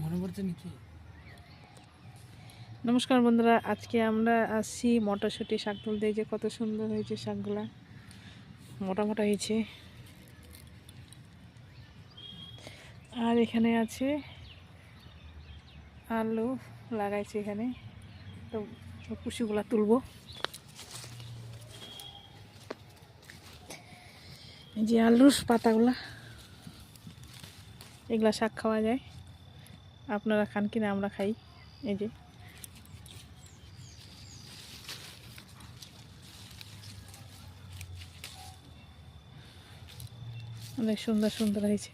মনে পড়ছে নাকি? নমস্কার বন্ধুরা, আজকে আমরা আসছি মটরশুঁটি শাক তুলতে। যে কত সুন্দর হয়েছে শাকগুলা, মোটা মোটা হয়েছে। আর এখানে আছে আলু লাগাইছে এখানে, তো কুশিগুলা তুলবো। এই যে আলুর পাতাগুলা, এগুলা শাক খাওয়া যায়। আপনারা খান কিনা? আমরা খাই। এই যে অনেক সুন্দর সুন্দর হয়েছে।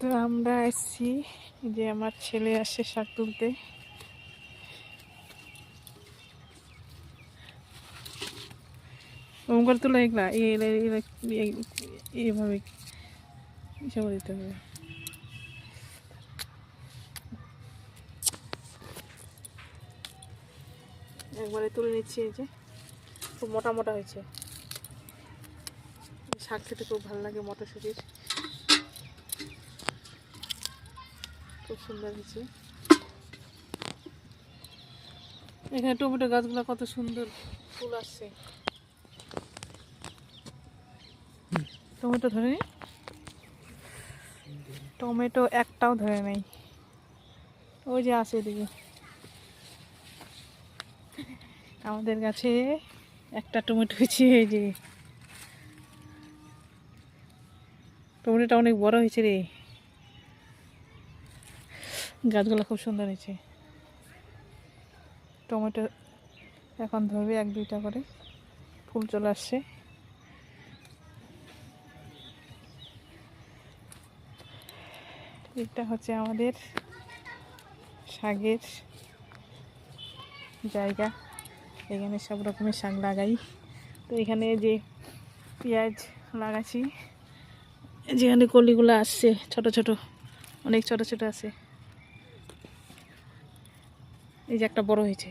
তো আমরা এসছি, যে আমার ছেলে আসছে শাক তুলতে। ওমকার তুলা এগুলা এইভাবে হিসাব দিতে হবে। একবারে তুলে নিচ্ছি। এই যে খুব মোটা মোটা হয়েছে। শাক খেতে খুব ভালো লাগে মটরশুঁটির, খুব সুন্দর হয়েছে। এখানে টমেটো গাছগুলো কত সুন্দর ফুল আসছে। টমেটো ধরে, টমেটো একটাও ধরে নাই। ওই যে আছে এদিকে আমাদের গাছে একটা টমেটো হয়েছে। এই যে টমেটোটা অনেক বড় হয়েছে রে। গাছগুলো খুব সুন্দর হয়েছে। টমেটো এখন ধরবে এক দুইটা করে, ফুল চলে আসছে। এটা হচ্ছে আমাদের শাকের জায়গা, এখানে সব রকমের শাক লাগাই। তো এখানে যে পেঁয়াজ লাগাচ্ছি, যেখানে কলিগুলো আসছে ছোট ছোট, অনেক ছোট ছোট আছে। এই যে একটা বড় হয়েছে।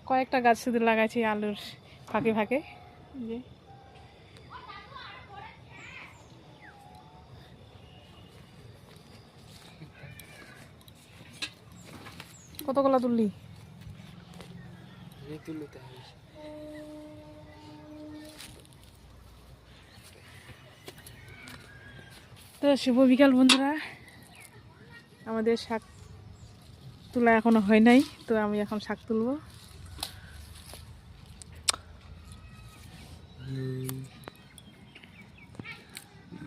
কয়েকটা গাছ শুধু লাগাইছি আলুর ফাঁকে ফাঁকে। যে কতগুলা তুললি? তো শুভ বিকাল বন্ধুরা, আমাদের শাক তোলা এখনো হয় নাই, তো আমি এখন শাক তুলবো।